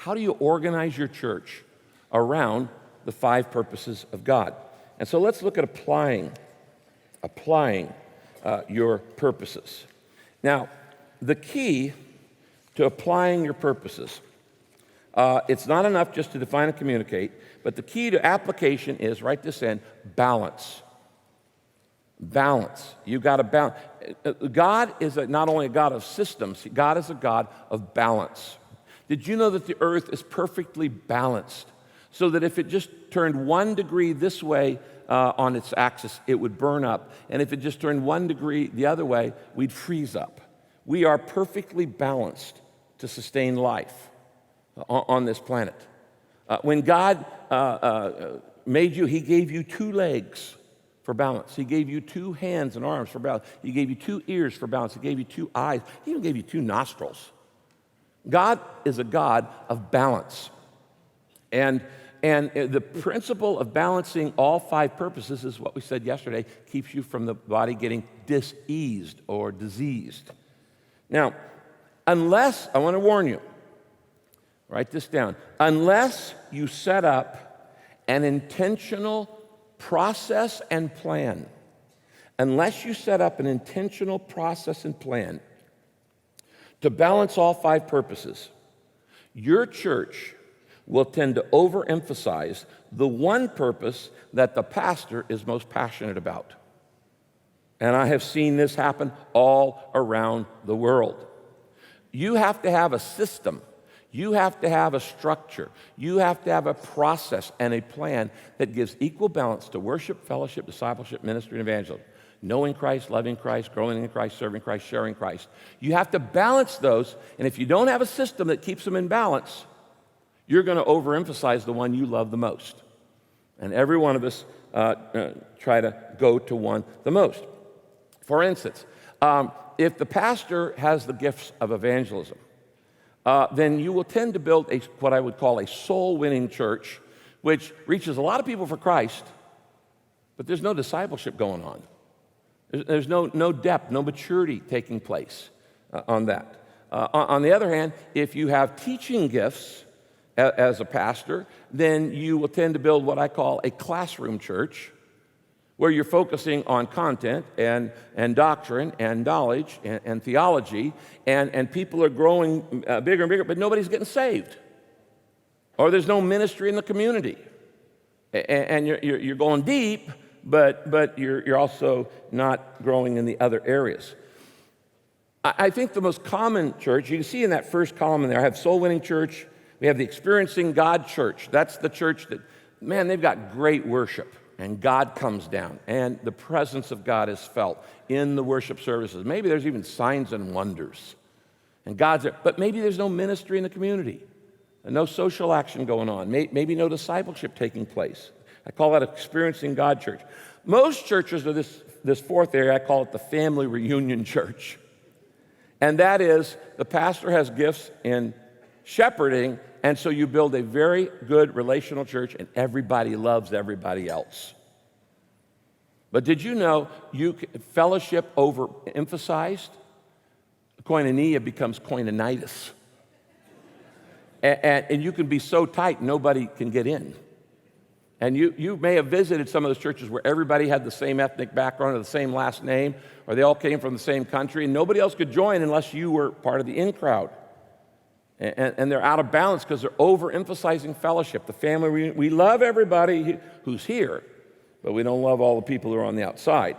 How do you organize your church around the 5 purposes of God? And so let's look at applying your purposes. Now, the key to applying your purposes, it's not enough just to define and communicate, but the key to application is, write this in, balance. Balance. You've got to balance. God is not only a God of systems, God is a God of balance. Did you know that the earth is perfectly balanced? So that if it just turned 1 degree this way on its axis, it would burn up. And if it just turned 1 degree the other way, we'd freeze up. We are perfectly balanced to sustain life on this planet. When God made you, He gave you 2 legs for balance. He gave you 2 hands and arms for balance. He gave you 2 ears for balance. He gave you 2 eyes. He even gave you 2 nostrils. God is a God of balance. And the principle of balancing all 5 purposes is what we said yesterday, keeps you from the body getting diseased or diseased. Now, unless, I want to warn you, write this down, unless you set up an intentional process and plan, unless you set up an intentional process and plan to balance all 5 purposes, your church will tend to overemphasize the one purpose that the pastor is most passionate about. And I have seen this happen all around the world. You have to have a system. You have to have a structure. You have to have a process and a plan that gives equal balance to worship, fellowship, discipleship, ministry, and evangelism. Knowing Christ, loving Christ, growing in Christ, serving Christ, sharing Christ. You have to balance those, and if you don't have a system that keeps them in balance, you're going to overemphasize the one you love the most. And every one of us try to go to one the most. For instance, if the pastor has the gifts of evangelism, then you will tend to build what I would call a soul-winning church, which reaches a lot of people for Christ, but there's no discipleship going on. There's no depth, no maturity taking place on that. On the other hand, if you have teaching gifts as a pastor, then you will tend to build what I call a classroom church, where you're focusing on content and doctrine and knowledge and theology, and people are growing bigger and bigger, but nobody's getting saved. Or there's no ministry in the community. And you're going deep, but you're also not growing in the other areas. I think the most common church, you can see in that first column in there, I have Soul Winning Church, we have the Experiencing God Church. That's the church that, man, they've got great worship. And God comes down, and the presence of God is felt in the worship services. Maybe there's even signs and wonders. And God's there. But maybe there's no ministry in the community, and no social action going on, maybe no discipleship taking place. I call that Experiencing God Church. Most churches are this fourth area, I call it the family reunion church. And that is, the pastor has gifts in shepherding, and so you build a very good relational church, and everybody loves everybody else. But did you know fellowship overemphasized? Koinonia becomes koinonitis. And you can be so tight, nobody can get in. And you may have visited some of those churches where everybody had the same ethnic background or the same last name, or they all came from the same country, and nobody else could join unless you were part of the in crowd. And they're out of balance because they're overemphasizing fellowship. The family, we love everybody who's here, but we don't love all the people who are on the outside.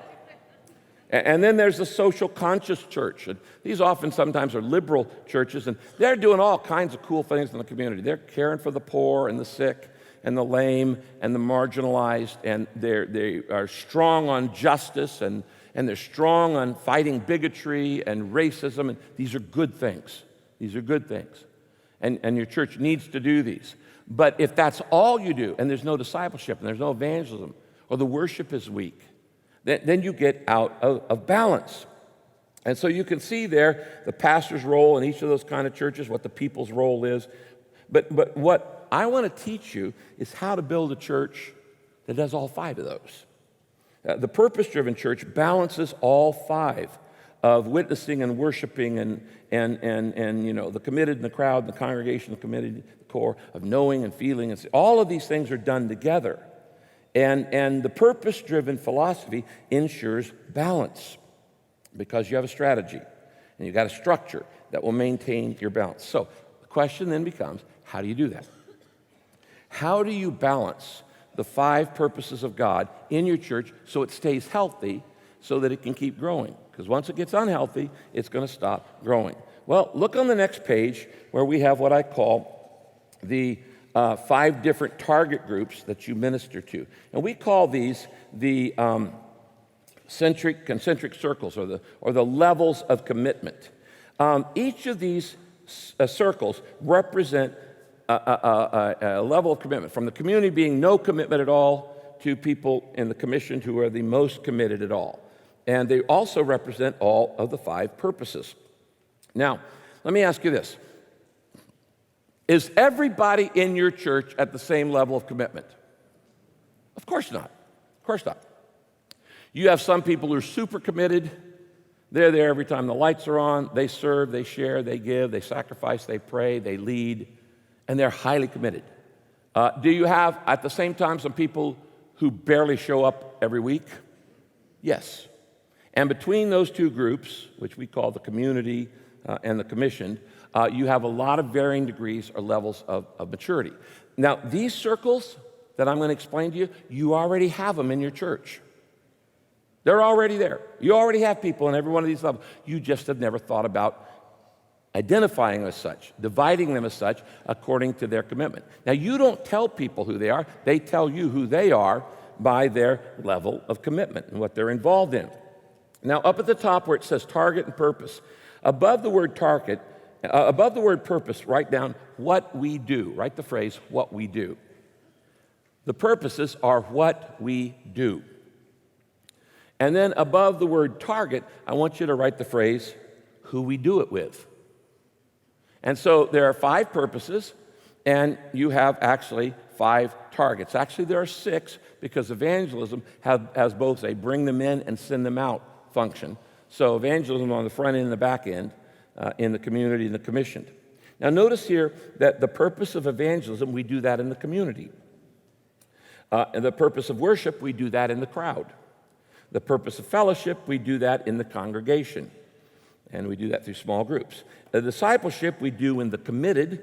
And then there's the social conscious church. And these often sometimes are liberal churches, and they're doing all kinds of cool things in the community. They're caring for the poor and the sick and the lame and the marginalized, and they are strong on justice, and they're strong on fighting bigotry and racism, and these are good things. These are good things. And your church needs to do these. But if that's all you do, and there's no discipleship, and there's no evangelism, or the worship is weak, then you get out of balance. And so you can see there the pastor's role in each of those kind of churches, what the people's role is. But what I want to teach you is how to build a church that does all 5 of those. The purpose-driven church balances all 5 of witnessing and worshiping and you know, the committed and the crowd, the congregation, the committed, the core, of knowing and feeling. And all of these things are done together. And the purpose-driven philosophy ensures balance because you have a strategy and you've got a structure that will maintain your balance. So the question then becomes, how do you do that? How do you balance the 5 purposes of God in your church so it stays healthy so that it can keep growing? Because once it gets unhealthy, it's going to stop growing. Well, look on the next page where we have what I call the 5 different target groups that you minister to. And we call these the concentric circles or the levels of commitment. Each of these circles represent a level of commitment, from the community being no commitment at all to people in the commission who are the most committed at all. And they also represent all of the 5 purposes. Now, let me ask you this. Is everybody in your church at the same level of commitment? Of course not. Of course not. You have some people who are super committed. They're there every time the lights are on. They serve, they share, they give, they sacrifice, they pray, they lead, and they're highly committed. Do you have, at the same time, some people who barely show up every week? Yes. And between those 2 groups, which we call the community and the commissioned, you have a lot of varying degrees or levels of maturity. Now, these circles that I'm going to explain to you, you already have them in your church. They're already there. You already have people in every one of these levels. You just have never thought about identifying them as such, dividing them as such according to their commitment. Now, you don't tell people who they are. They tell you who they are by their level of commitment and what they're involved in. Now, up at the top where it says target and purpose, above the word target, above the word purpose, write down what we do. Write the phrase, what we do. The purposes are what we do. And then above the word target, I want you to write the phrase, who we do it with. And so there are 5 purposes, and you have actually 5 targets. Actually, there are 6 because evangelism has both a bring them in and send them out function. So evangelism on the front end and the back end, in the community and the commissioned. Now notice here that the purpose of evangelism, we do that in the community. And the purpose of worship, we do that in the crowd. The purpose of fellowship, we do that in the congregation. And we do that through small groups. The discipleship we do in the committed.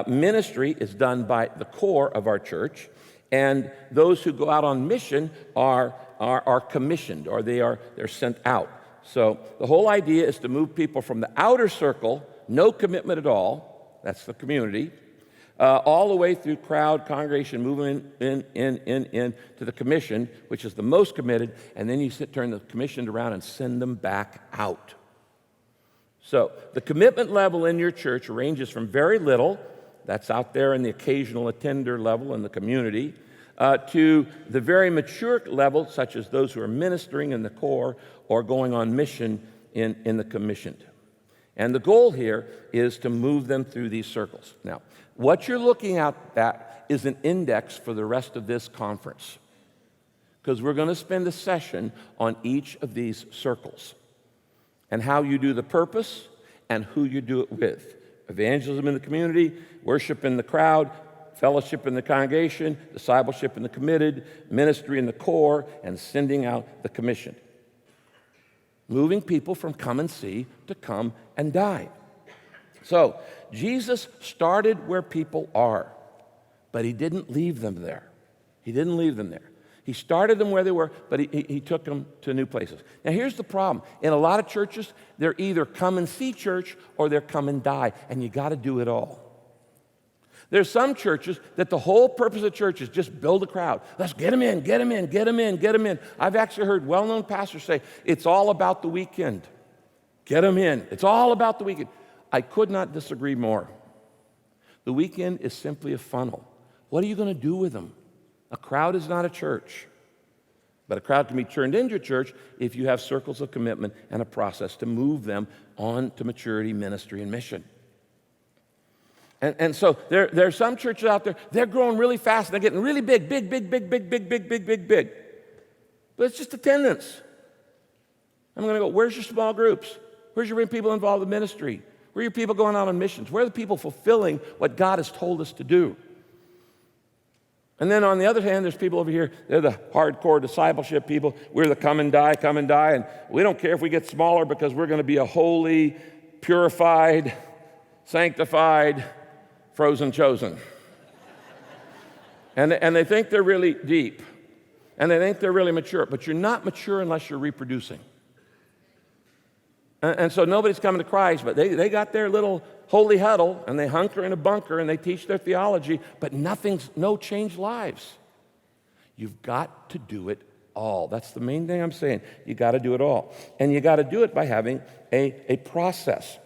Ministry is done by the core of our church. And those who go out on mission are commissioned, or they're sent out. So the whole idea is to move people from the outer circle, no commitment at all, that's the community, all the way through crowd, congregation, moving in to the commission, which is the most committed, and then you turn the commissioned around and send them back out. So the commitment level in your church ranges from very little, that's out there in the occasional attender level in the community, to the very mature level, such as those who are ministering in the core or going on mission in the commissioned. And the goal here is to move them through these circles. Now, what you're looking at that is an index for the rest of this conference, because we're going to spend a session on each of these circles and how you do the purpose and who you do it with. Evangelism in the community, worship in the crowd, fellowship in the congregation, discipleship in the committed, ministry in the core, and sending out the commissioned. Moving people from come and see to come and die. So, Jesus started where people are, but he didn't leave them there. He didn't leave them there. He started them where they were, but he took them to new places. Now, here's the problem. In a lot of churches, they're either come and see church or they're come and die, and you got to do it all. There's some churches that the whole purpose of church is just build a crowd. Let's get them in, get them in, get them in, get them in. I've actually heard well-known pastors say, it's all about the weekend. Get them in. It's all about the weekend. I could not disagree more. The weekend is simply a funnel. What are you going to do with them? A crowd is not a church. But a crowd can be turned into a church if you have circles of commitment and a process to move them on to maturity, ministry, and mission. And so there are some churches out there, they're growing really fast, and they're getting really big. But it's just attendance. I'm going to go, where's your small groups? Where's your people involved in ministry? Where are your people going out on missions? Where are the people fulfilling what God has told us to do? And then on the other hand, there's people over here, they're the hardcore discipleship people. We're the come and die, and we don't care if we get smaller because we're going to be a holy, purified, sanctified, frozen chosen. And they think they're really deep, and they think they're really mature, but you're not mature unless you're reproducing. And so nobody's coming to Christ, but they got their little holy huddle, and they hunker in a bunker, and they teach their theology, but no changed lives. You've got to do it all. That's the main thing I'm saying. You got to do it all. And you got to do it by having a process.